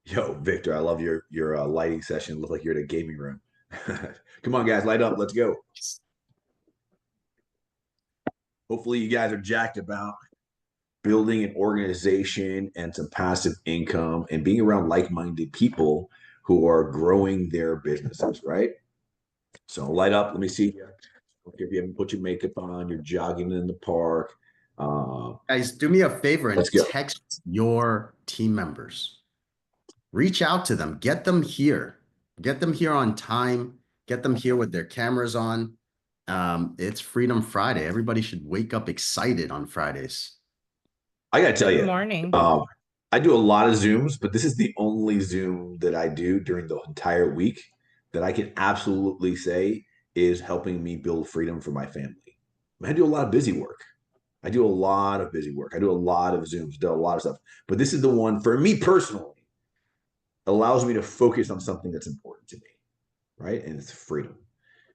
Yo, Victor, I love your lighting session. Look like you're in a gaming room. Come on, guys, light up. Let's go. Hopefully, you guys are jacked about building an organization and some passive income and being around like-minded people who are growing their businesses, right? So light up. Let me see you. If you haven't put your makeup on, you're jogging in the park. Guys, do me a favor Let's and go. text your team members. Reach out to them. Get them here. Get them here on time. Get them here with their cameras on. It's Freedom Friday. Everybody should wake up excited on Fridays. I got to tell Good you, morning. um, I do a lot of Zooms, but this is the only Zoom that I do during the entire week that I can absolutely say is helping me build freedom for my family. I do a lot of busy work. I do a lot of busy work. I do a lot of Zooms, do a lot of stuff. But this is the one for me personally, allows me to focus on something that's important to me, right? And it's freedom.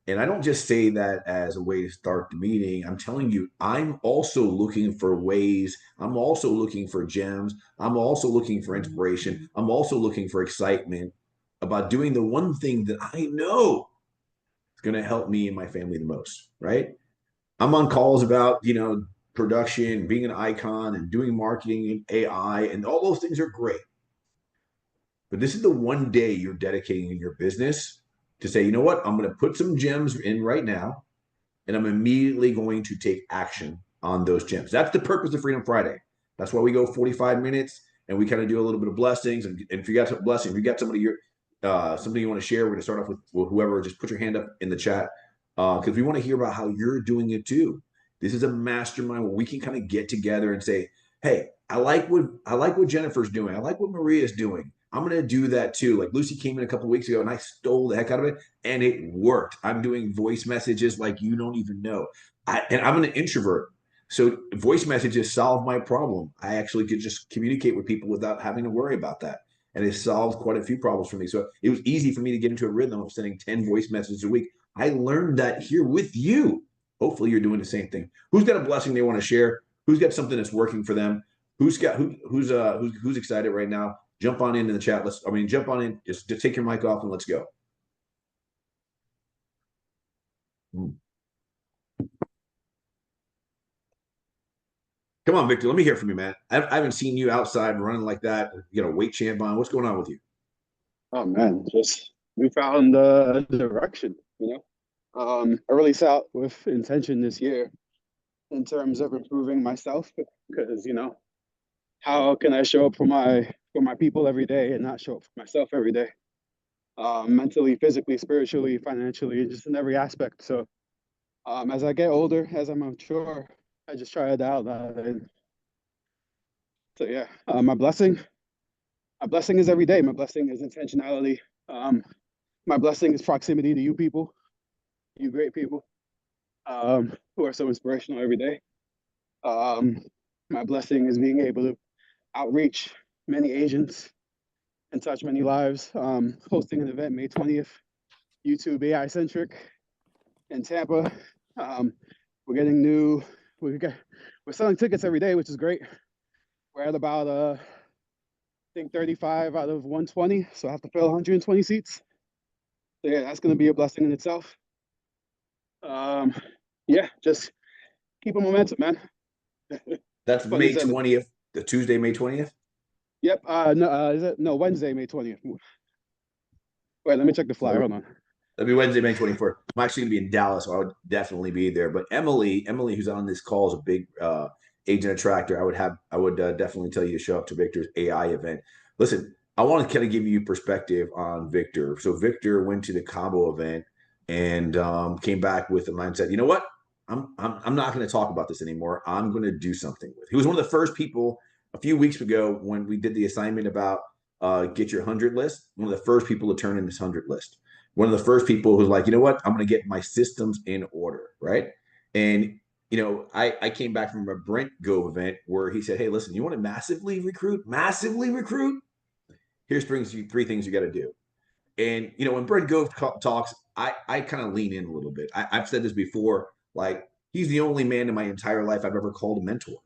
And I don't just say that as a way to start the meeting. I'm telling you, I'm also looking for ways. I'm also looking for gems. I'm also looking for inspiration. I'm also looking for excitement about doing the one thing that I know is going to help me and my family the most, right? I'm on calls about, production, being an icon and doing marketing and AI, and all those things are great. But this is the one day you're dedicating in your business to say, you know what, I'm going to put some gems in right now and I'm immediately going to take action on those gems. That's the purpose of Freedom Friday. That's why we go 45 minutes and we kind of do a little bit of blessings. And if you got some blessings, if you got something you want to share, we're going to start off with whoever. Just put your hand up in the chat because we want to hear about how you're doing it too. This is a mastermind where we can kind of get together and say, "Hey, I like what Jennifer's doing. I like what Maria's doing. I'm going to do that too." Like Lucy came in a couple of weeks ago and I stole the heck out of it and it worked. I'm doing voice messages like you don't even know. And I'm an introvert. So voice messages solve my problem. I actually could just communicate with people without having to worry about that. And it solved quite a few problems for me. So it was easy for me to get into a rhythm of sending 10 voice messages a week. I learned that here with you. Hopefully you're doing the same thing. Who's got a blessing they want to share? Who's got something that's working for them? Who's excited right now? Jump on into the chat. Jump on in. Just take your mic off and let's go. Hmm. Come on, Victor. Let me hear from you, man. I haven't seen you outside running like that. You got a weight champ on. What's going on with you? Oh man, just we found the direction, I really set out with intention this year in terms of improving myself because, how can I show up for my people every day and not show up for myself every day? Mentally, physically, spiritually, financially, just in every aspect. So as I get older, as I mature, I just try it out. And so yeah, my blessing is every day. My blessing is intentionality. Um, my blessing is proximity to you people, you great people, who are so inspirational every day. Um, my blessing is being able to outreach many agents and touch many lives. Hosting an event May 20th, YouTube AI centric in Tampa. Um, we're getting new. We got we're selling tickets every day, which is great. We're at about I think 35 out of 120, so I have to fill 120 seats. So yeah, that's going to be a blessing in itself. Yeah, just keep a momentum, man. That's Pun May intended. 20th, the Tuesday, May 20th. Yep. No, is it no Wednesday, May 20th? Wait, let me check the flyer. Hold on. That'd be Wednesday, May 24th. I'm actually gonna be in Dallas, so I would definitely be there. But Emily, who's on this call, is a big agent attractor. I would definitely tell you to show up to Victor's AI event. Listen, I want to kind of give you perspective on Victor. So Victor went to the Cabo event and came back with the mindset. You know what? I'm not going to talk about this anymore. I'm going to do something with. He was one of the first people a few weeks ago when we did the assignment about get your 100 list. One of the first people to turn in this 100 list, one of the first people who's like, you know what, I'm going to get my systems in order, right? And I came back from a Brent Gove event where he said, hey, listen, you want to massively recruit? Here's three things you got to do. And when Brent Gove talks, I kind of lean in a little bit. I've said this before, like he's the only man in my entire life I've ever called a mentor.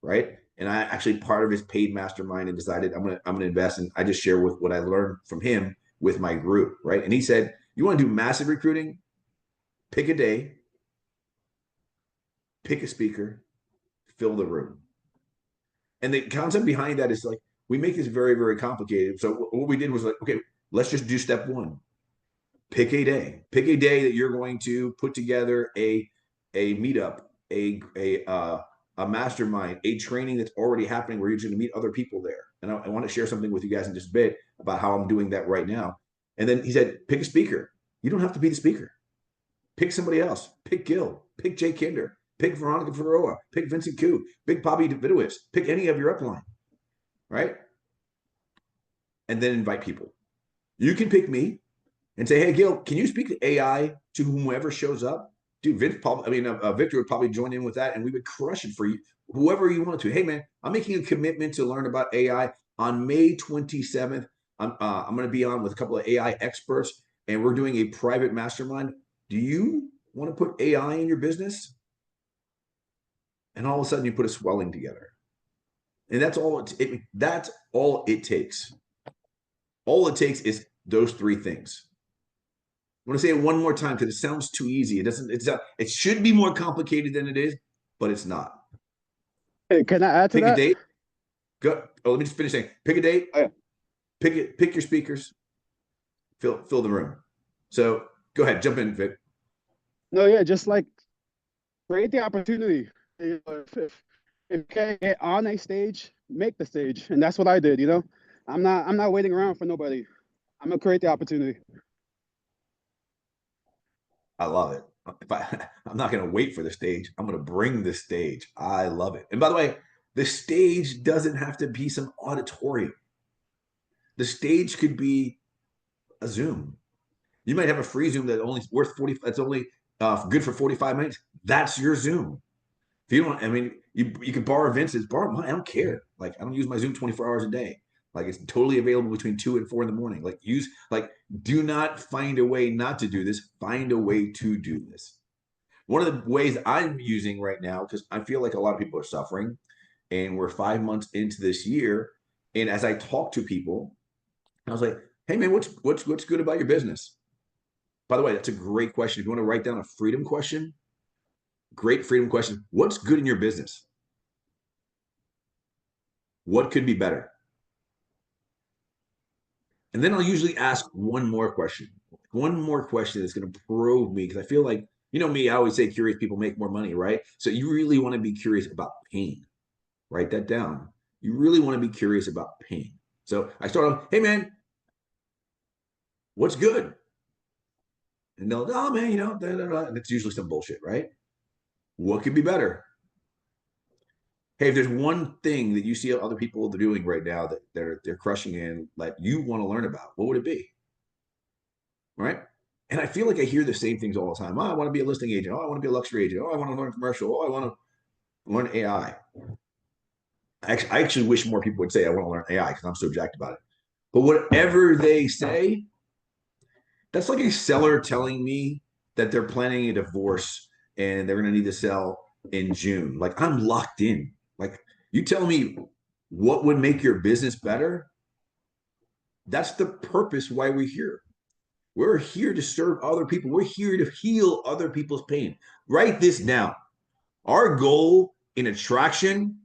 right? And I actually part of his paid mastermind and decided I'm gonna invest, and I just share with what I learned from him with my group, right? And he said, you want to do massive recruiting? Pick a day, pick a speaker, fill the room. And the concept behind that is like we make this very, very complicated. So what we did was like, okay, let's just do step one. Pick a day. Pick a day that you're going to put together a meetup, a mastermind, a training that's already happening where you're going to meet other people there. And I want to share something with you guys in just a bit about how I'm doing that right now. And then he said, pick a speaker. You don't have to be the speaker. Pick somebody else. Pick Gil. Pick Jay Kinder. Pick Veronica Ferroa. Pick Vincent Koo. Pick Bobby Davidowitz. Pick any of your upline, right? And then invite people. You can pick me and say, hey, Gil, can you speak to AI to whomever shows up? Dude, Victor would probably join in with that, and we would crush it for you, whoever you want to. Hey, man, I'm making a commitment to learn about AI on May 27th. I'm going to be on with a couple of AI experts, and we're doing a private mastermind. Do you want to put AI in your business? And all of a sudden, you put a swelling together, and that's all. That's all it takes. All it takes is those three things. I want to say it one more time because it sounds too easy. It doesn't. It's not. It should be more complicated than it is, but it's not. Hey, can I add to Pick a that? date. Go. Oh, let me just finish saying. Pick a date. Oh, yeah. Pick it. Pick your speakers. Fill the room. So go ahead. Jump in, Vic. No, yeah, just like create the opportunity. You know, if you can't get on a stage, make the stage, and that's what I did. I'm not waiting around for nobody. I'm gonna create the opportunity. I love it. I'm not going to wait for the stage. I'm going to bring the stage. I love it. And by the way, the stage doesn't have to be some auditorium. The stage could be a Zoom. You might have a free Zoom that only worth 40. That's only good for 45 minutes. That's your Zoom. If you don't, I mean, you can borrow Vincent's, borrow mine. I don't care. Like I don't use my Zoom 24 hours a day. Like it's totally available between 2 and 4 in the morning. Do not find a way not to do this. Find a way to do this. One of the ways I'm using right now, because I feel like a lot of people are suffering, and we're 5 months into this year. And as I talk to people, I was like, hey man, what's good about your business? By the way, that's a great question. If you want to write down a freedom question, great freedom question. What's good in your business? What could be better? And then I'll usually ask one more question that's going to probe me because I feel like, you know me, I always say curious people make more money, right? So you really want to be curious about pain. Write that down. You really want to be curious about pain. So I start off, hey man, what's good? And they'll, oh man, and it's usually some bullshit, right? What could be better? Hey, if there's one thing that you see other people are doing right now that they're crushing in, like you want to learn about, what would it be? Right? And I feel like I hear the same things all the time. Oh, I want to be a listing agent. Oh, I want to be a luxury agent. Oh, I want to learn commercial. Oh, I want to learn AI. I actually wish more people would say I want to learn AI because I'm so jacked about it. But whatever they say, that's like a seller telling me that they're planning a divorce and they're going to need to sell in June. Like I'm locked in. Like you tell me what would make your business better. That's the purpose why we're here. We're here to serve other people. We're here to heal other people's pain. Write this down. Our goal in attraction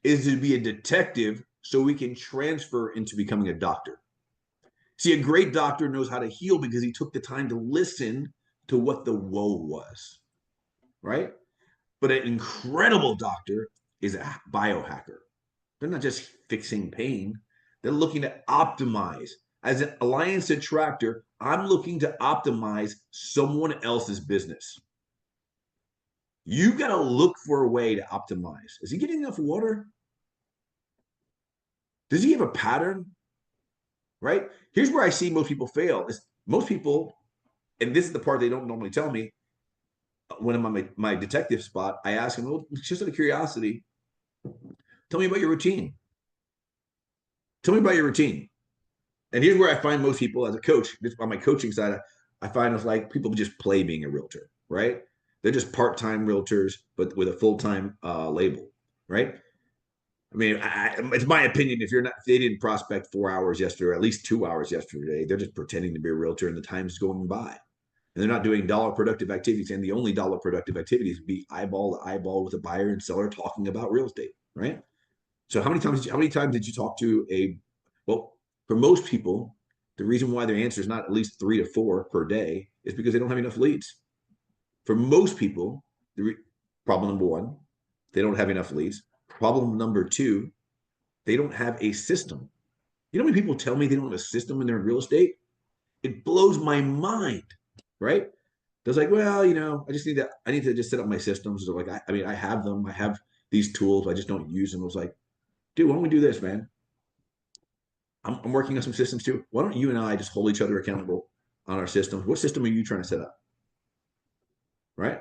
is to be a detective so we can transfer into becoming a doctor. See, a great doctor knows how to heal because he took the time to listen to what the woe was, right? But an incredible doctor is a biohacker. They're not just fixing pain, they're looking to optimize. As an alliance attractor, I'm looking to optimize someone else's business. You got to look for a way to optimize. Is he getting enough water? Does he have a pattern? Right? Here's where I see most people fail. Is most people, and this is the part they don't normally tell me, when I'm on my detective spot, I ask them, well, just out of curiosity, tell me about your routine. Tell me about your routine. And here's where I find most people as a coach, just on my coaching side, I find it's like people just play being a realtor, right? They're just part-time realtors, but with a full-time label. right? I mean, it's my opinion. If they didn't prospect 4 hours yesterday, or at least 2 hours yesterday, they're just pretending to be a realtor, and the time's going by, and they're not doing dollar productive activities. And the only dollar productive activities would be eyeball to eyeball with a buyer and seller talking about real estate, right? So how many times did you talk to well, for most people, the reason why their answer is not at least 3 to 4 per day is because they don't have enough leads. For most people, problem number one, they don't have enough leads. Problem number two, they don't have a system. You know how many people tell me they don't have a system when they're in real estate? It blows my mind, right? They're like, well, I need to just set up my systems. So like, I mean, I have them. I have these tools. I just don't use them. I was like, dude, why don't we do this, man? I'm working on some systems too. Why don't you and I just hold each other accountable on our systems? What system are you trying to set up? Right?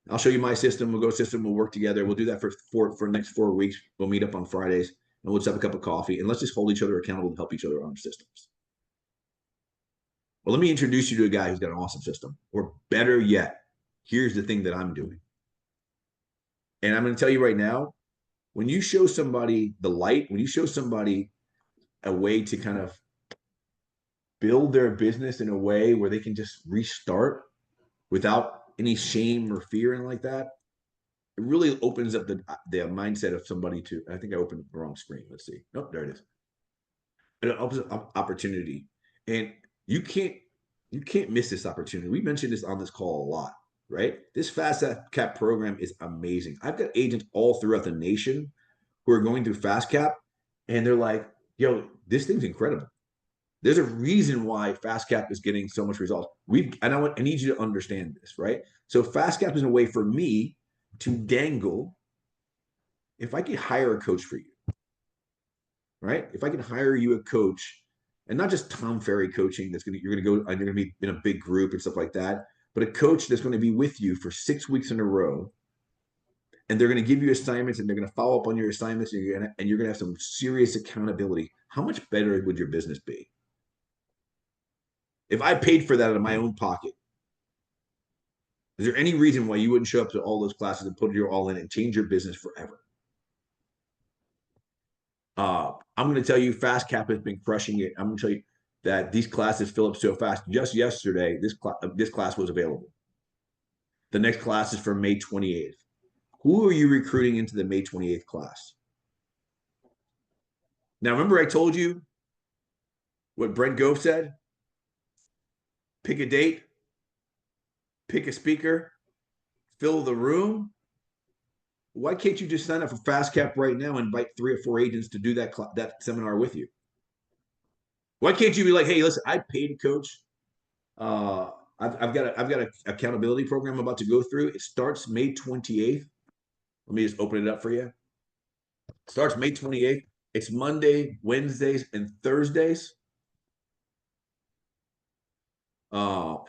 I'll show you my system. We'll go system. We'll work together. We'll do that for the next 4 weeks. We'll meet up on Fridays and we'll just have a cup of coffee and let's just hold each other accountable and help each other on our systems. Well, let me introduce you to a guy who's got an awesome system. Or better yet, here's the thing that I'm doing. And I'm going to tell you right now, when you show somebody the light, when you show somebody a way to kind of build their business in a way where they can just restart without any shame or fear and like that, it really opens up the mindset of somebody to. I think I opened the wrong screen. Let's see. Nope, there it is. It opens up opportunity, and you can't you can't miss this opportunity. We mentioned this on this call a lot, right? This fast cap program is amazing. I've got agents all throughout the nation who are going through fast cap, and they're like, "Yo, this thing's incredible." There's a reason why fast cap is getting so much results. I need you to understand this, right? So fast cap is a way for me to dangle. If I could hire a coach for you, right? If I can hire you a coach, and not just Tom Ferry coaching, you're gonna go and you're gonna be in a big group and stuff like that, but a coach that's going to be with you for 6 weeks in a row, and they're going to give you assignments and they're going to follow up on your assignments, and you're going to have some serious accountability. How much better would your business be if I paid for that out of my own pocket? Is there any reason why you wouldn't show up to all those classes and put your all in and change your business forever? I'm going to tell you, Fast Cap has been crushing it. I'm going to tell you that these classes fill up so fast. Just yesterday, this class was available. The next class is for May 28th. Who are you recruiting into the May 28th class? Now, remember I told you what Brent Gove said? Pick a date, pick a speaker, fill the room. Why can't you just sign up for Fast Cap right now and invite 3 or 4 agents to do that seminar with you? Why can't you be like, hey, listen, I paid a coach. Uh, I've got an accountability program I'm about to go through. It starts May 28th. Let me just open it up for you. It starts May 28th. It's Monday, Wednesdays, and Thursdays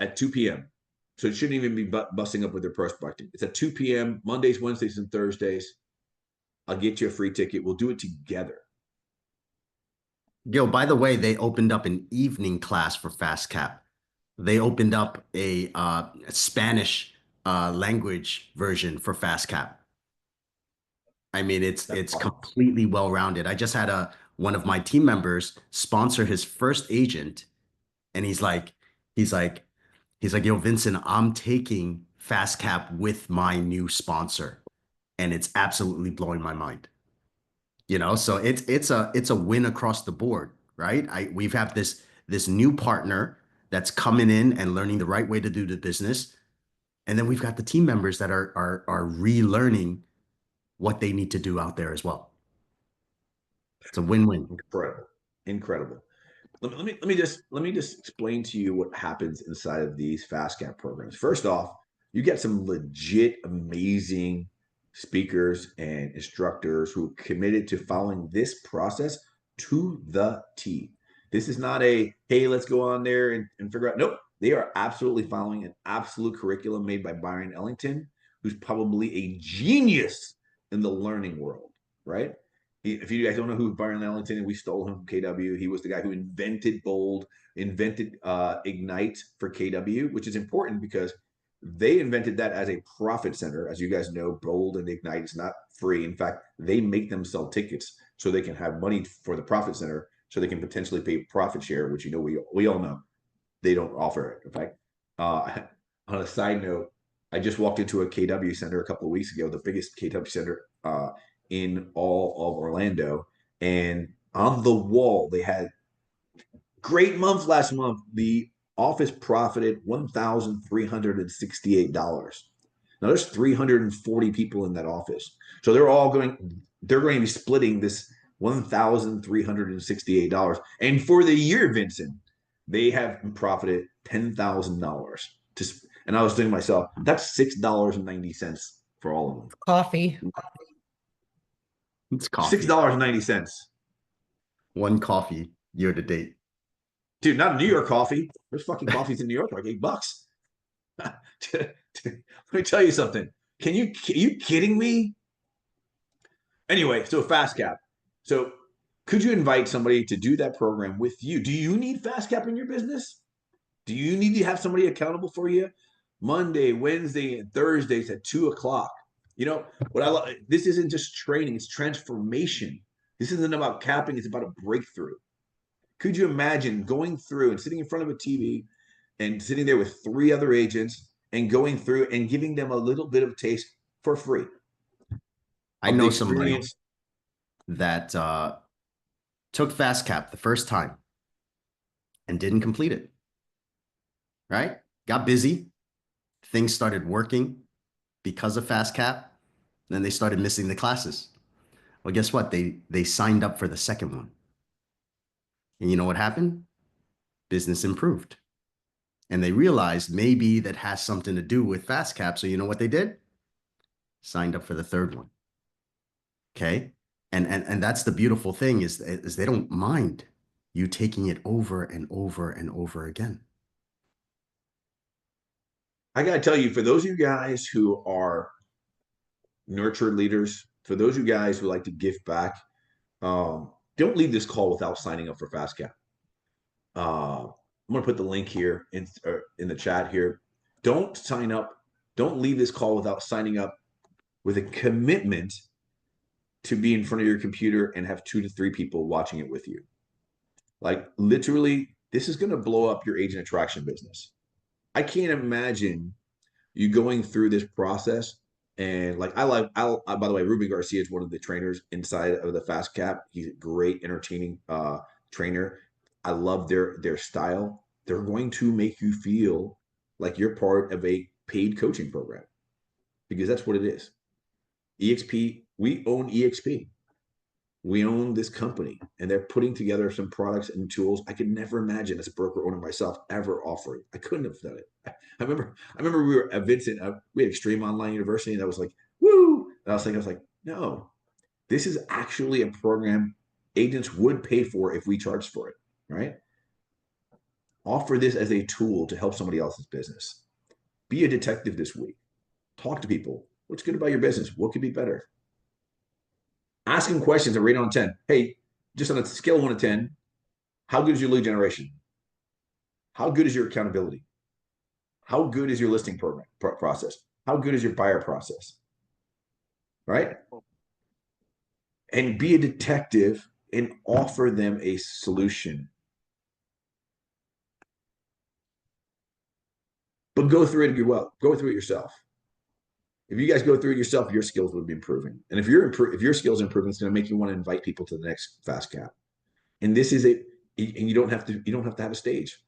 at 2 p.m. So it shouldn't even be busting up with their prospecting. It's at 2 p.m. Mondays, Wednesdays, and Thursdays. I'll get you a free ticket. We'll do it together. Yo, by the way, they opened up an evening class for Fast Cap. They opened up a Spanish language version for Fast Cap. I mean, it's Awesome. completely well-rounded. I just had one of my team members sponsor his first agent, and he's like, yo, Vincent, I'm taking Fast Cap with my new sponsor, and it's absolutely blowing my mind. So it's a win across the board, right? We've had this new partner that's coming in and learning the right way to do the business, and then we've got the team members that are relearning what they need to do out there as well. It's a win-win. Incredible. Incredible. Let me just explain to you what happens inside of these fast cap programs. First off, you get some legit amazing speakers and instructors who are committed to following this process to the T. This is not a hey, let's go on there and figure out. Nope, they are absolutely following an absolute curriculum made by Byron Ellington, who's probably a genius in the learning world, right? If you guys don't know who Byron Ellington, and we stole him from KW, he was the guy who invented Bold, invented Ignite for KW, which is important because They invented that as a profit center. As you guys know, Bold and Ignite is not free. In fact, they make them sell tickets so they can have money for the profit center, so they can potentially pay profit share, which we all know they don't offer it. In fact, on a side note, I just walked into a KW center a couple of weeks ago, the biggest KW center in all of Orlando, and on the wall they had great month last month. The office profited $1,368. Now there's 340 people in that office. So they're going to be splitting this $1,368. And for the year, Vincent, they have profited $10,000. And I was thinking to myself, that's $6.90 for all of them. Coffee. It's coffee. $6.90. One coffee year to date. Dude, not New York coffee. There's fucking coffees in New York like $8. Let me tell you something. Are you kidding me? Anyway, so Fast Cap. So could you invite somebody to do that program with you? Do you need Fast Cap in your business? Do you need to have somebody accountable for you? Monday, Wednesday, and Thursdays at 2:00. You know what I love? This isn't just training, it's transformation. This isn't about capping, it's about a breakthrough. Could you imagine going through and sitting in front of a TV and sitting there with 3 other agents and going through and giving them a little bit of taste for free? I know somebody that took Fast Cap the first time and didn't complete it. Right? Got busy. Things started working because of Fast Cap. Then they started missing the classes. Well, guess what? They signed up for the second one. And you know what happened? Business improved. And they realized maybe that has something to do with Fast Cap. So you know what they did? Signed up for the third one. Okay. And that's the beautiful thing is they don't mind you taking it over and over and over again. I got to tell you, for those of you guys who are nurtured leaders, for those of you guys who like to give back, don't leave this call without signing up for Fast Cap. I'm going to put the link here in the chat here. Don't sign up. Don't leave this call without signing up with a commitment to be in front of your computer and have 2 to 3 people watching it with you. Like literally, this is going to blow up your agent attraction business. I can't imagine you going through this process. And like, by the way, Ruben Garcia is one of the trainers inside of the Fast Cap. He's a great, entertaining trainer. I love their style. They're going to make you feel like you're part of a paid coaching program, because that's what it is. EXP, we own EXP. We own this company, and they're putting together some products and tools I could never imagine as a broker owner myself ever offering. I couldn't have done it. I remember we were at Vincent, we had Extreme Online University, and I was like, woo! And I was like, no, this is actually a program agents would pay for if we charged for it, right? Offer this as a tool to help somebody else's business. Be a detective this week. Talk to people. What's good about your business? What could be better? Ask them questions and rate on 10. Hey, just on a scale of 1 to 10, how good is your lead generation? How good is your accountability? How good is your listing program process? How good is your buyer process? Right? And be a detective and offer them a solution. But go through it well. Go through it yourself. If you guys go through it yourself, your skills will be improving. And if your skills are improving, it's going to make you want to invite people to the next Fast Cap. And this is and you don't have to have a stage.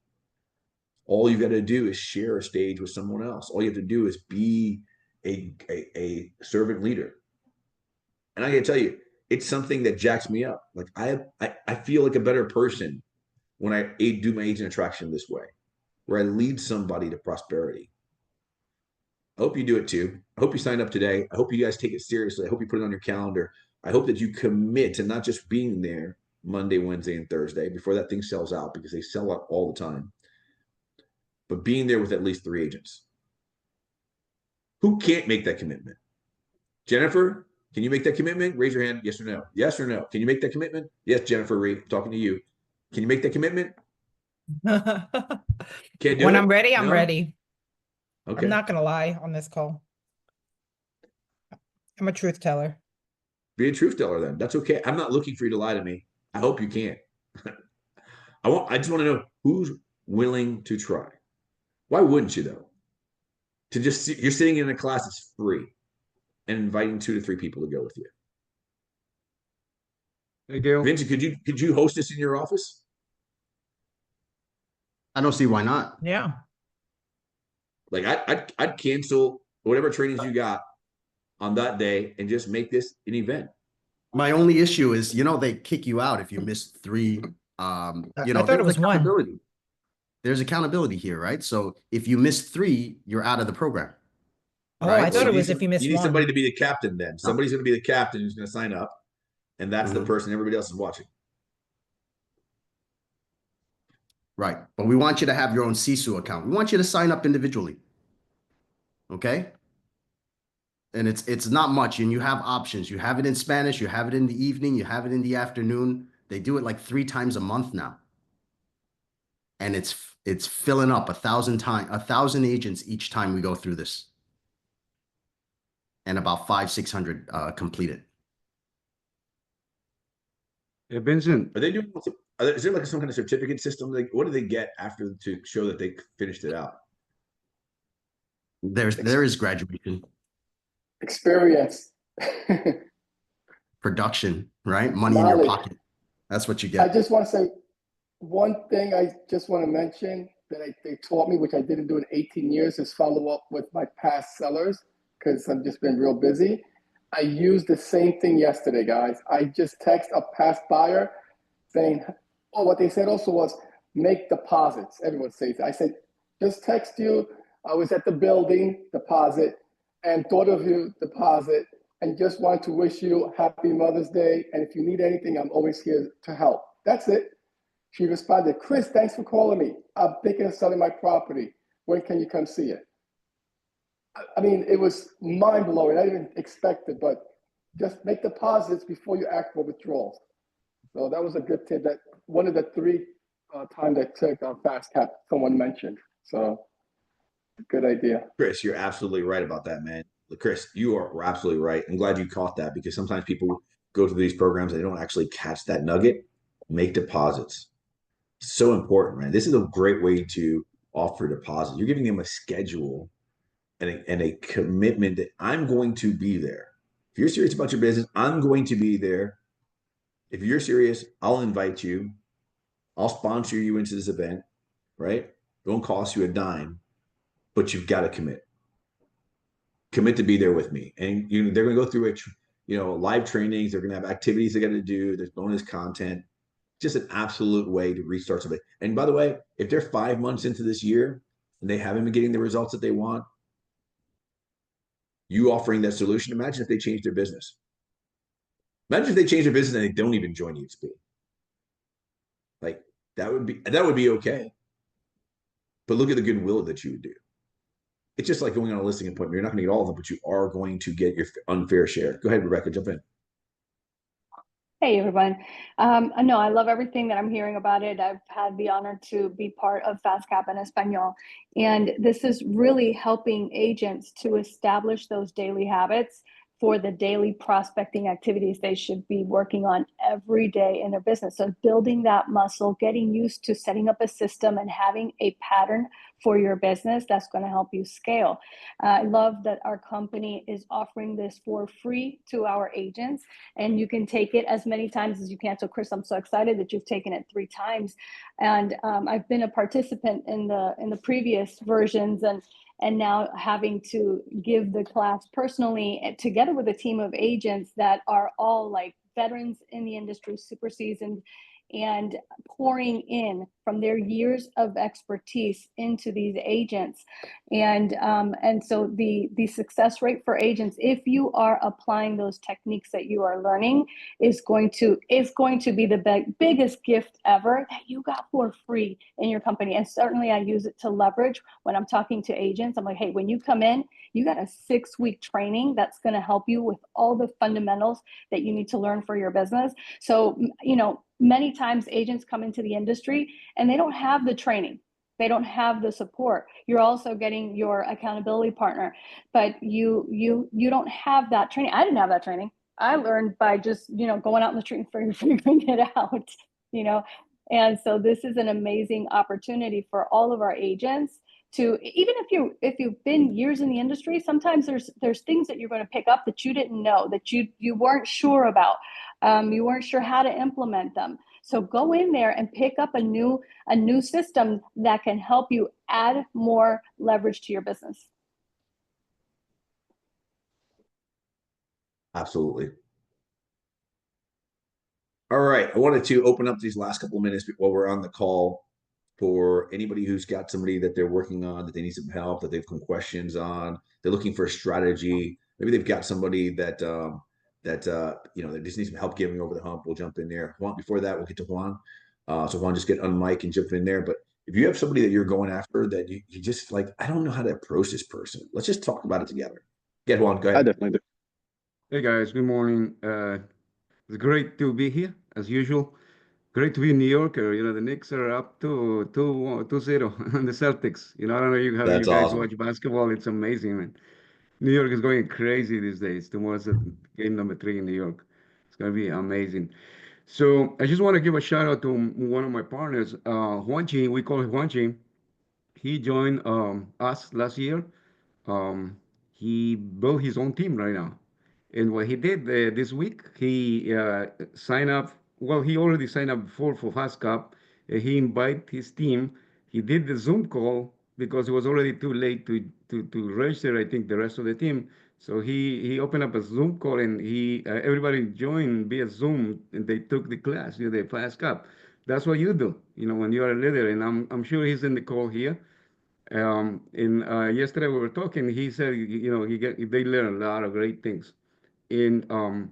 All you've got to do is share a stage with someone else. All you have to do is be a servant leader. And I got to tell you, it's something that jacks me up. Like I feel like a better person when I do my agent attraction this way, where I lead somebody to prosperity. I hope you do it too. I hope you sign up today. I hope you guys take it seriously. I hope you put it on your calendar. I hope that you commit to not just being there Monday, Wednesday, and Thursday before that thing sells out, because they sell out all the time, but being there with at least 3 agents. Who can't make that commitment? Jennifer, can you make that commitment? Raise your hand. Yes or no? Yes or no? Can you make that commitment? Yes, Jennifer, I'm talking to you. Can you make that commitment? Can't do When it? I'm ready, I'm No? ready. Okay. I'm not gonna lie on this call. I'm a truth teller. Be a truth teller then. That's okay. I'm not looking for you to lie to me. I hope you can't. I just want to know who's willing to try. Why wouldn't you though? To just you're sitting in a class that's free and inviting 2 to 3 people to go with you. Thank you. Vincent, could you host this in your office? I don't see why not. Yeah. Like I'd cancel whatever trainings you got on that day and just make this an event. My only issue is, they kick you out if you miss 3. I thought it was one. Accountability. There's accountability here, right? So if you miss 3, you're out of the program. Oh, right? I thought it was if you missed You need one. somebody to be the captain then. Somebody's going to be the captain who's going to sign up, and that's the person everybody else is watching. Right. But we want you to have your own Sisu account. We want you to sign up individually. Okay? And it's not much, and you have options. You have it in Spanish, you have it in the evening, you have it in the afternoon. They do it like 3 times a month now. And it's filling up 1,000 agents each time we go through this. And about 500-600 completed. Hey, Vincent. Are they doing? Is there like some kind of certificate system? Like, what do they get after to show that they finished it out? There is graduation. Experience. Production, right? Money in your pocket. That's what you I get. just want to say one thing I just want to mention that they taught me, which I didn't do in 18 years, is follow up with my past sellers because I've just been real busy. I used the same thing yesterday, guys. I just text a past buyer saying, oh, what they said also was make deposits. Everyone says that. I said, just text you. I was at the building, deposit, and thought of you, deposit, and just want to wish you happy Mother's Day. And if you need anything, I'm always here to help. That's it. She responded, Chris, thanks for calling me. I'm thinking of selling my property. When can you come see it? I mean, it was mind blowing. I didn't expect it, but just make deposits before you act for withdrawals. So that was a good tip. That one of the 3 times I took on Fast Cap, someone mentioned. So good idea. Chris, you're absolutely right about that, man. Chris, you are absolutely right. I'm glad you caught that because sometimes people go through these programs and they don't actually catch that nugget. Make deposits. So important, man. This is a great way to offer deposits. You're giving them a schedule and a commitment that I'm going to be there. If you're serious about your business, I'm going to be there. If you're serious, I'll invite you. I'll sponsor you into this event, right? It won't cost you a dime, but you've got to commit. Commit to be there with me. And they're going to go through live trainings. They're going to have activities they got to do. There's bonus content. Just an absolute way to restart something. And by the way, if they're 5 months into this year and they haven't been getting the results that they want, you offering that solution, imagine if they change their business. Imagine if they change their business and they don't even join EXP. Like that would be okay. But look at the goodwill that you would do. It's just like going on a listing appointment. You're not going to get all of them, but you are going to get your unfair share. Go ahead, Rebecca, jump in. Hey, everyone. No, I love everything that I'm hearing about it. I've had the honor to be part of Fast Cap en Español. And this is really helping agents to establish those daily habits for the daily prospecting activities they should be working on every day in their business. So building that muscle, getting used to setting up a system and having a pattern for your business that's going to help you scale. I love that our company is offering this for free to our agents, and you can take it as many times as you can. So Chris, I'm so excited that you've taken it 3 times. And I've been a participant in the previous versions, and now having to give the class personally together with a team of agents that are all like veterans in the industry, super seasoned, and pouring in from their years of expertise into these agents. And so the success rate for agents, if you are applying those techniques that you are learning, is going to be the biggest gift ever that you got for free in your company. And certainly I use it to leverage when I'm talking to agents. I'm like, hey, when you come in, you got a 6-week training that's going to help you with all the fundamentals that you need to learn for your business. So, many times agents come into the industry and they don't have the training. They don't have the support. You're also getting your accountability partner, but you don't have that training. I didn't have that training. I learned by just, going out in the street and figuring it out, And so this is an amazing opportunity for all of our agents to, even if you've been years in the industry, sometimes there's things that you're going to pick up that you didn't know, that you weren't sure about. You weren't sure how to implement them. So go in there and pick up a new system that can help you add more leverage to your business. Absolutely. All right. I wanted to open up these last couple of minutes while we're on the call for anybody who's got somebody that they're working on, that they need some help, that they've some questions on, they're looking for a strategy. Maybe they've got somebody that they just need some help getting over the hump. We'll jump in there. Juan, before that, we'll get to Juan. So Juan, just get on mic and jump in there. But if you have somebody that you're going after that you just like, I don't know how to approach this person. Let's just talk about it together. Get Juan, go I ahead. definitely do. Hey guys, good morning. It's great to be here as usual. Great to be in New York. The Knicks are up to 2-0 on the Celtics. I don't know how you That's guys awesome. watch basketball. It's amazing, man. New York is going crazy these days. Tomorrow's game number 3 in New York. It's going to be amazing. So I just want to give a shout out to one of my partners, Juanchi. We call him Juanchi. He joined us last year. Um, he built his own team right now. And what he did this week, he signed up. Well, he already signed up before for Fast Cup. He invited his team. He did the Zoom call because it was already too late to register, I think, the rest of the team. So he opened up a Zoom call and he everybody joined via Zoom and they took the class, the Fast Cup. That's what you do, when you are a leader. And I'm sure he's in the call here. And yesterday we were talking. He said, they learn a lot of great things. And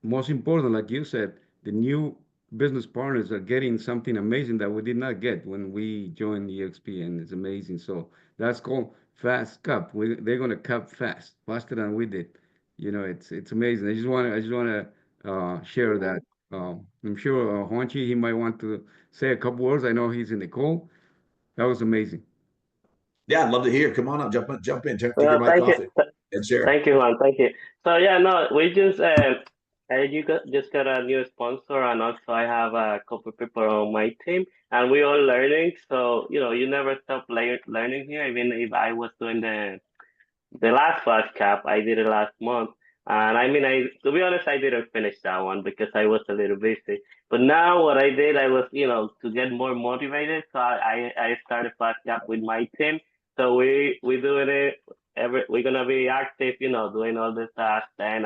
most important, like you said, the new business partners are getting something amazing that we did not get when we joined EXP, and it's amazing. So that's called Fast Cup. They're gonna cup fast, faster than we did. It's amazing. I just wanna share that. I'm sure Juanchi, he might want to say a couple words. I know he's in the call. That was amazing. Yeah, I'd love to hear. Come on up, jump in, take your Well, mic off it and share. thank you, Juan. Thank you. So yeah, no, we just just got a new sponsor, and also I have a couple people on my team, and we all learning. So you never stop learning here. Even if I was doing the last flash cap, I did it last month. And I mean, to be honest, I didn't finish that one because I was a little busy. But now what I did, I was, to get more motivated. So I started flash cap with my team. So we doing it we're gonna be active, doing all the tasks. And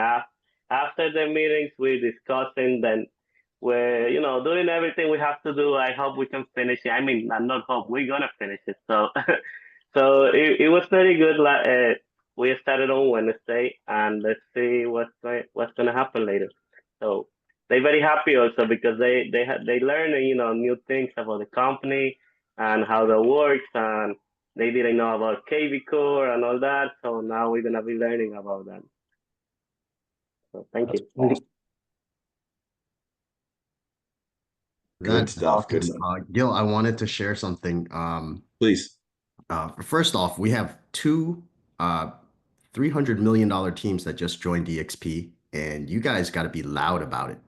after the meetings, we discussing. Then we're, doing everything we have to do. I hope we can finish it. I mean, not hope, we're gonna finish it. So so it was very good. We started on Wednesday, and let's see what's gonna happen later. So they're very happy also because they learn new things about the company and how that works, and they didn't know about KV Core and all that. So now we're gonna be learning about that. So thank That's you. awesome. Good That's stuff. Good awesome. stuff. Gil, I wanted to share something. Please. First off, we have two $300 million teams that just joined EXP, and you guys got to be loud about it.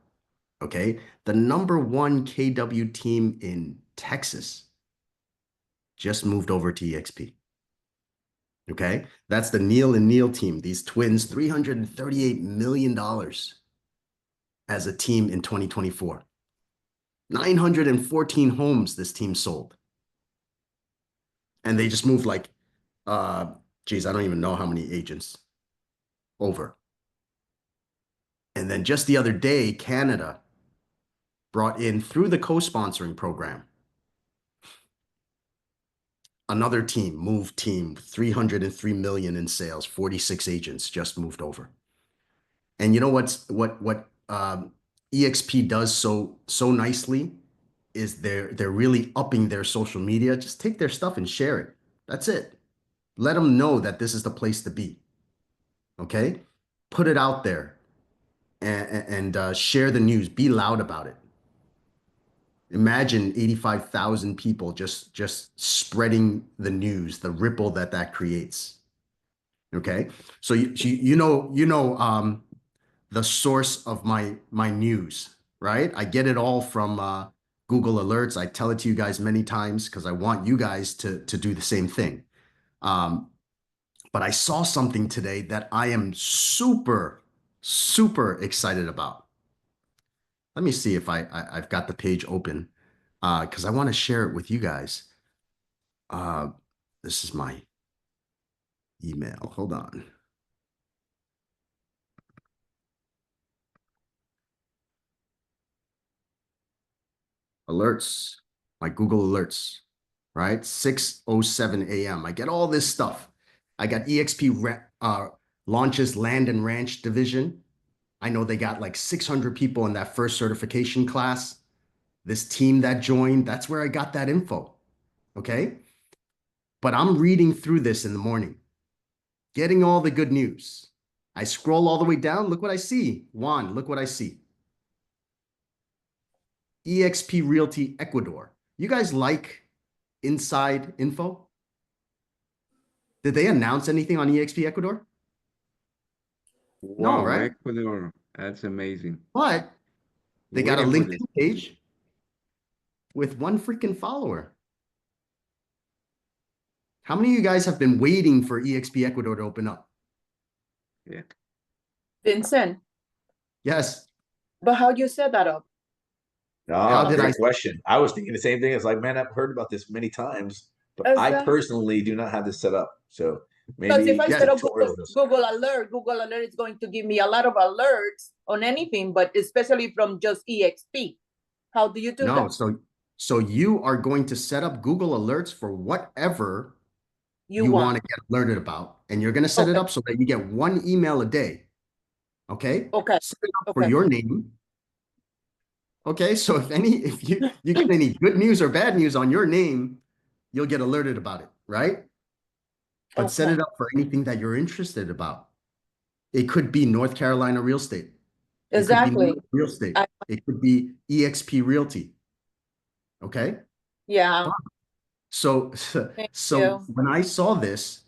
Okay. The number 1 KW team in Texas just moved over to EXP. Okay. That's the Neil and Neil team. These twins, $338 million as a team in 2024. 914 homes this team sold. And they just moved like, geez, I don't even know how many agents over. And then just the other day, Canada brought in, through the co-sponsoring program, another team, Move Team, 303 million in sales, 46 agents just moved over. And you know what EXP does so nicely is they're really upping their social media. Just take their stuff and share it. That's it. Let them know that this is the place to be. Okay? Put it out there and share the news. Be loud about it. Imagine 85,000 people just spreading the news, the ripple that creates. Okay, so the source of my news, right? I get it all from Google Alerts. I tell it to you guys many times because I want you guys to do the same thing. But I saw something today that I am super, super excited about. Let me see if I've got the page open because I want to share it with you guys. This is my email. Hold on. Alerts, my Google Alerts, right? 6:07 a.m. I get all this stuff. I got EXP launches Land and Ranch division. I know they got like 600 people in that first certification class. This team that joined, that's where I got that info. Okay. But I'm reading through this in the morning, getting all the good news. I scroll all the way down. Look what I see. Juan, look what I see. EXP Realty Ecuador. You guys like inside info? Did they announce anything on EXP Ecuador? No, Wow, right? Ecuador. That's amazing. But they got a Waiting for this. LinkedIn page with one freaking follower. How many of you guys have been waiting for EXP Ecuador to open up? Yeah. Vincent, Yes. but how do you set that up? How Oh, did I? great question. I was thinking the same thing. It's like, man, I've heard about this many times, but I Exactly. personally do not have this set up. So Because if maybe I Yes. set up tutorial this. Google Alert is going to give me a lot of alerts on anything, but especially from just EXP. How do you do No, that? so you are going to set up Google Alerts for whatever You you want want. to get alerted about, and you're going to set it Okay. up so that you get one email a day. Okay? Okay. Set it up for Okay. your name. Okay, so if you get any good news or bad news on your name, you'll get alerted about it, right? But set Okay. it up for anything that you're interested about. It could be North Carolina real estate. It could be New Exactly. York real estate. I- It could be EXP Realty. Okay? Yeah. So Thank so you. when I saw this,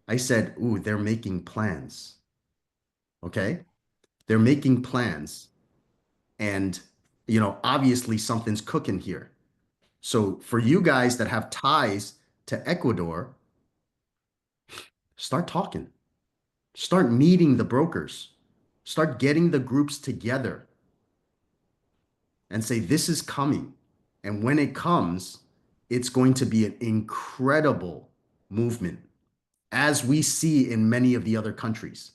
I said, "Ooh, they're making plans." Okay? They're making plans. And obviously something's cooking here. So for you guys that have ties to Ecuador, start talking. Start meeting the brokers. Start getting the groups together and say, this is coming. And when it comes, it's going to be an incredible movement, as we see in many of the other countries.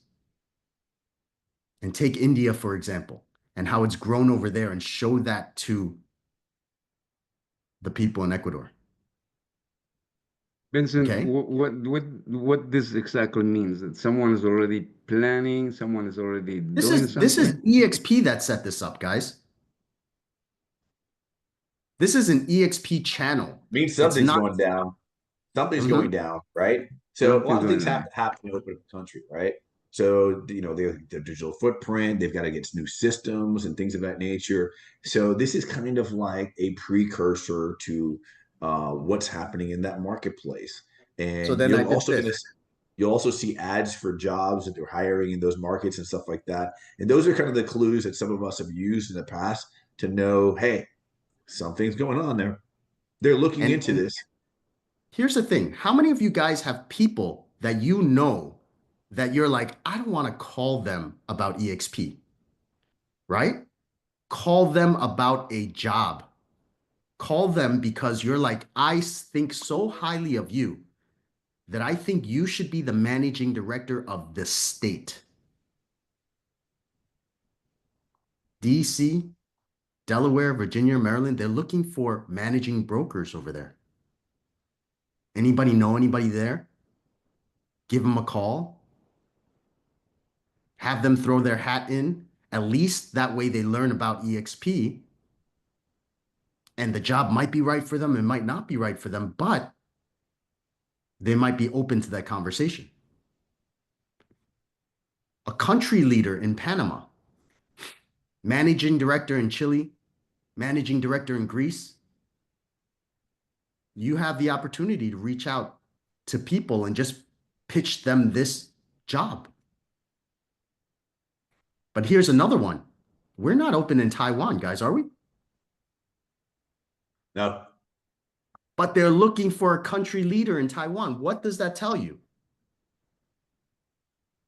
And take India, for example, and how it's grown over there, and show that to the people in Ecuador. Vincent, Okay? what this exactly means? That someone is already planning, someone is already doing This is something? EXP that set this up, guys. This is an EXP channel. Means It's something's not. going down. Something's Mhm. going down, right? So a lot Something's of going things have on. to happen to open up the country, right? So their digital footprint, they've got to get new systems and things of that nature. So this is kind of like a precursor to what's happening in that marketplace. So And then I did this. you'll also see ads for jobs that they're hiring in those markets and stuff like that. And those are kind of the clues that some of us have used in the past to know, hey, something's going on there. They're looking into And this. here's the thing. How many of you guys have people that you know that you're like, I don't want to call them about EXP, right? Call them about a job. Call them because you're like, I think so highly of you that I think you should be the managing director of the state. DC, Delaware, Virginia, Maryland, they're looking for managing brokers over there. Anybody know anybody there? Give them a call. Have them throw their hat in. At least that way they learn about EXP. And the job might be right for them, it might not be right for them, but they might be open to that conversation. A country leader in Panama, managing director in Chile, managing director in Greece, you have the opportunity to reach out to people and just pitch them this job. But here's another one. We're not open in Taiwan, guys, are we? No. But they're looking for a country leader in Taiwan. What does that tell you?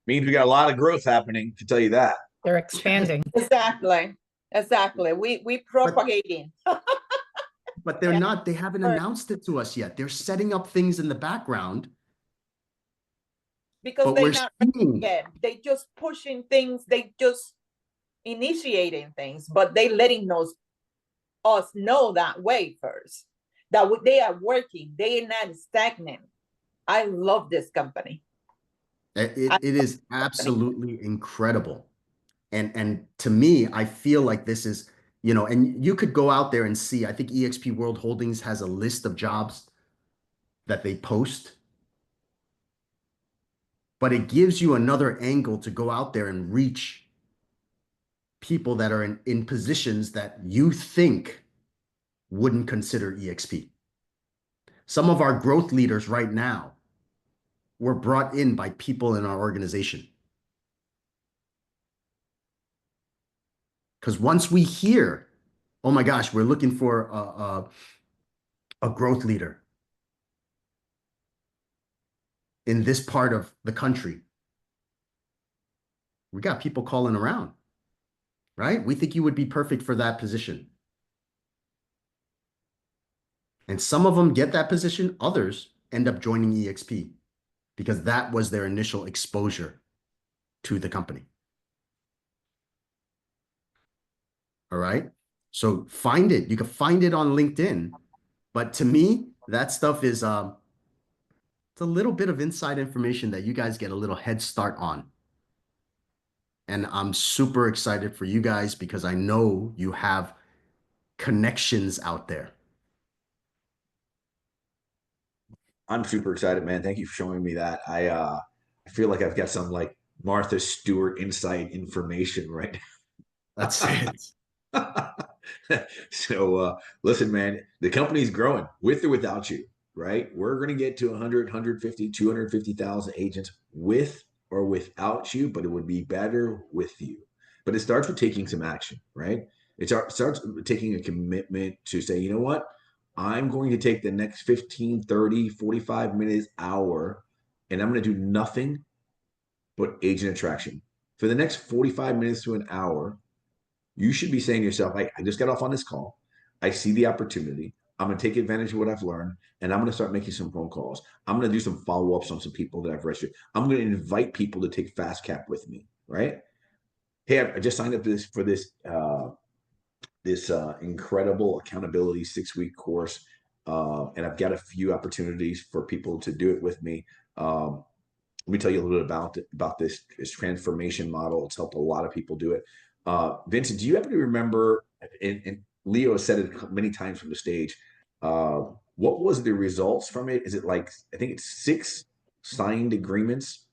Means we got a lot of growth happening, to tell you that. They're expanding. Exactly. We propagating. But they're Yeah. not, they haven't announced it to us yet. They're setting up things in the background. Because But they're we're not seeing, yet. They just pushing things, they just initiating things, but they letting us know that way first. That they are working, they are not stagnant. I love this company. it is absolutely incredible. And to me, I feel like this is, you know, and you could go out there and see, I think eXp World Holdings has a list of jobs that they post, but it gives you another angle to go out there and reach people that are in positions that you think wouldn't consider eXp. Some of our growth leaders right now were brought in by people in our organization. Because once we hear, oh my gosh, we're looking for a growth leader in this part of the country, we got people calling around, right? We think you would be perfect for that position. And some of them get that position, others end up joining eXp because that was their initial exposure to the company. All right. So find it. You can find it on LinkedIn. But to me, that stuff is it's a little bit of inside information that you guys get a little head start on. And I'm super excited for you guys because I know you have connections out there. I'm super excited, man. Thank you for showing me that. I feel like I've got some like Martha Stewart inside information right That's it. So listen, man, the company's growing with or without you, right? We're going to get to 100, 150, 250,000 agents with or without you, but it would be better with you. But it starts with taking some action, right? It starts with taking a commitment to say, you know what? I'm going to take the next 15, 30, 45 minutes, hour, and I'm going to do nothing but agent attraction. For the next 45 minutes to an hour, you should be saying to yourself, I just got off on this call. I see the opportunity. I'm going to take advantage of what I've learned, and I'm going to start making some phone calls. I'm going to do some follow-ups on some people that I've registered. I'm going to invite people to take Fast Cap with me, right? Hey, I just signed up for this incredible accountability 6-week course, and I've got a few opportunities for people to do it with me. Let me tell you a little bit about this transformation model. It's helped a lot of people do it. Vincent, do you happen to remember, and Leo has said it many times from the stage, what was the results from it? Is it like, I think it's 6 signed agreements?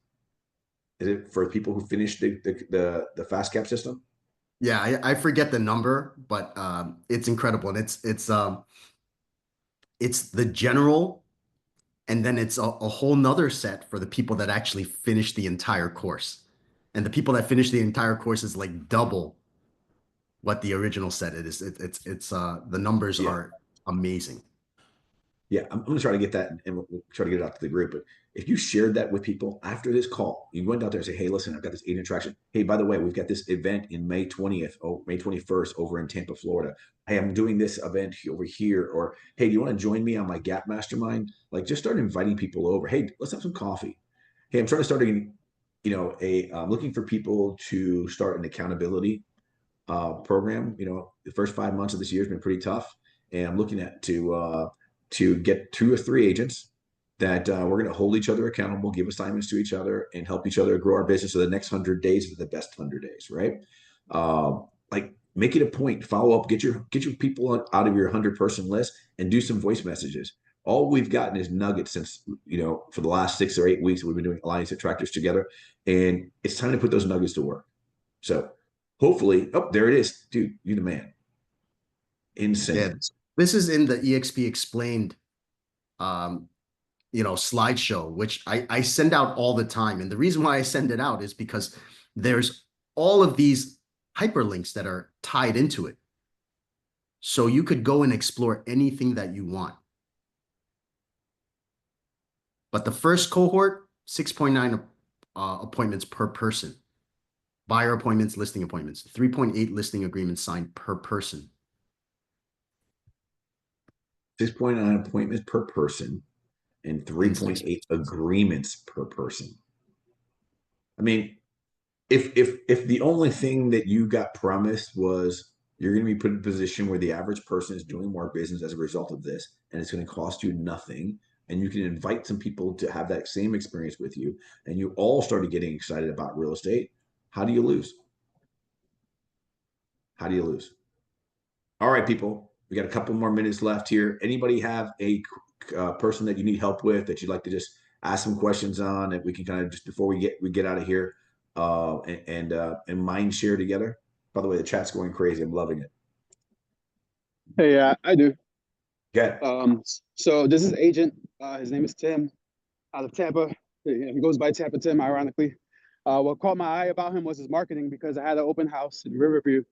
Is it for people who finished the Fast Cap system? Yeah, I forget the number, but it's incredible. And it's the general, and then it's a whole nother set for the people that actually finish the entire course. And the people that finish the entire course is like double what the original set it is. The numbers are amazing. Yeah, I'm going to try to get that, and we'll try to get it out to the group. But if you shared that with people after this call, you went out there and say, hey, listen, I've got this agent attraction. Hey, by the way, we've got this event in May 20th, May 21st over in Tampa, Florida. Hey, I'm doing this event over here. Or, hey, do you want to join me on my Gap Mastermind? Like, just start inviting people over. Hey, let's have some coffee. Hey, I'm trying to start I'm looking for people to start an accountability program. The first 5 months of this year has been pretty tough, and I'm looking at to get 2 or 3 agents that we're going to hold each other accountable, give assignments to each other, and help each other grow our business. So the next 100 days are the best 100 days, right? Like, make it a point, follow up, get your people out of your 100-person list, and do some voice messages. All we've gotten is nuggets since, for the last 6 or 8 weeks, we've been doing Alliance Attractors together, and it's time to put those nuggets to work. So hopefully, there it is. Dude, you're the man. Insane. This is in the EXP Explained, slideshow, which I send out all the time. And the reason why I send it out is because there's all of these hyperlinks that are tied into it. So you could go and explore anything that you want. But the first cohort, 6.9 appointments per person. Buyer appointments, listing appointments, 3.8 listing agreements signed per person. 6.9 appointments per person and 3.8 agreements per person. I mean, if the only thing that you got promised was you're going to be put in a position where the average person is doing more business as a result of this, and it's going to cost you nothing, and you can invite some people to have that same experience with you, and you all started getting excited about real estate, how do you lose? How do you lose? All right, people, we got a couple more minutes left here. Anybody have a person that you need help with that you'd like to just ask some questions on that we can kind of just before we get out of here and mind share together? By the way, the chat's going crazy. I'm loving it. Hey, I do. Okay. So this is agent. His name is Tim, out of Tampa. He goes by Tampa Tim, ironically. What caught my eye about him was his marketing, because I had an open house in Riverview,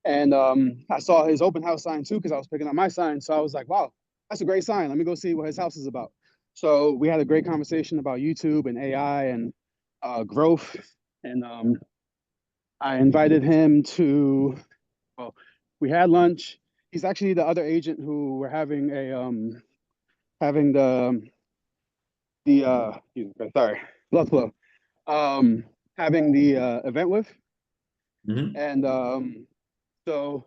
and I saw his open house sign too, because I was picking up my sign. So I was like, wow, that's a great sign. Let me go see what his house is about. So we had a great conversation about YouTube and AI and growth. And I invited him to, well, we had lunch. He's actually the other agent who we're having having the blood flow, having the event with. Mm-hmm. And so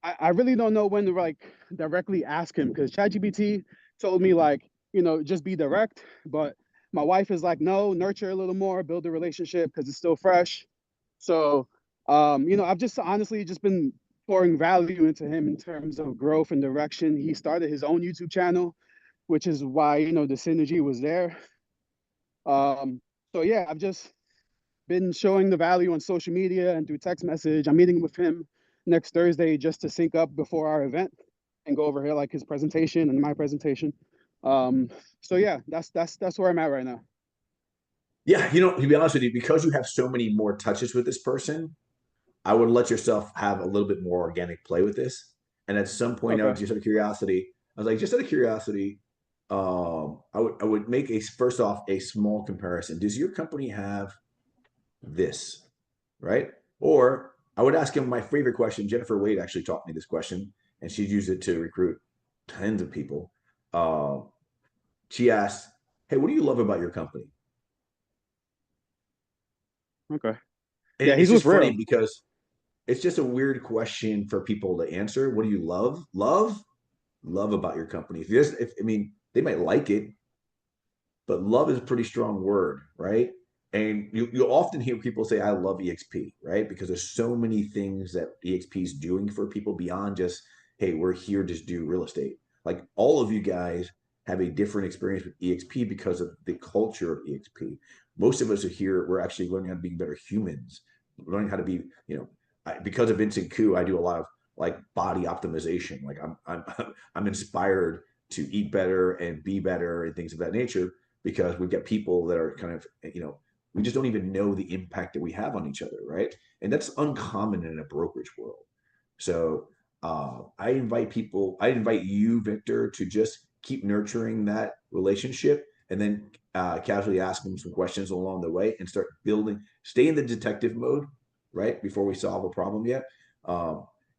I really don't know when to like directly ask him, because ChatGPT told me like, just be direct. But my wife is like, no, nurture a little more, build a relationship because it's still fresh. So, I've just honestly just been pouring value into him in terms of growth and direction. He started his own YouTube channel, which is why, the synergy was there. So yeah, I've just been showing the value on social media and through text message. I'm meeting with him next Thursday just to sync up before our event and go over here like his presentation and my presentation. So yeah, that's where I'm at right now. Yeah, to be honest with you, because you have so many more touches with this person, I would let yourself have a little bit more organic play with this. And at some point, I would Okay. just out of curiosity, I was like, just out of curiosity, I would make first off a small comparison. Does your company have this, right? Or I would ask him my favorite question. Jennifer Wade actually taught me this question, and she's used it to recruit tons of people. She asked, "Hey, what do you love about your company?" Okay. And Yeah, it's he's just with funny real. because it's just a weird question for people to answer. What do you love? Love about your company. I mean, they might like it, but love is a pretty strong word, right? And you'll often hear people say, I love EXP, right? Because there's so many things that EXP is doing for people beyond just, hey, we're here to do real estate. Like all of you guys have a different experience with EXP because of the culture of EXP. Most of us are here, we're actually learning how to be better humans, learning how to be, because of Vincent Koo, I do a lot of like body optimization. Like I'm inspired to eat better and be better and things of that nature, because we've got people that are kind of, we just don't even know the impact that we have on each other, right? And that's uncommon in a brokerage world. So I invite you, Victor, to just keep nurturing that relationship, and then casually ask them some questions along the way and start building, stay in the detective mode, right? Before we solve a problem yet.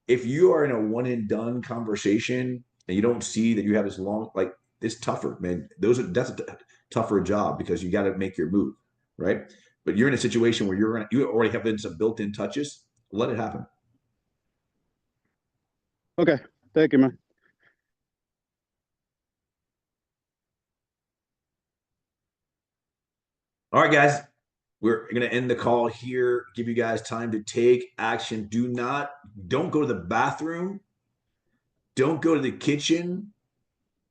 If you are in a one and done conversation and you don't see that you have this long, like, it's tougher, man. That's a tougher job because you got to make your move, right? But you're in a situation where you already have some built-in touches. Let it happen. Okay. Thank you, man. All right, guys. We're going to end the call here, give you guys time to take action. Don't go to the bathroom. Don't go to the kitchen.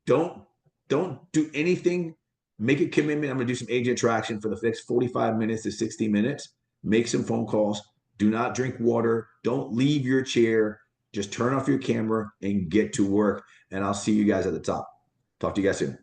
Don't do anything. Make a commitment. I'm going to do some agent attraction for the next 45 minutes to 60 minutes. Make some phone calls. Do not drink water. Don't leave your chair. Just turn off your camera and get to work. And I'll see you guys at the top. Talk to you guys soon.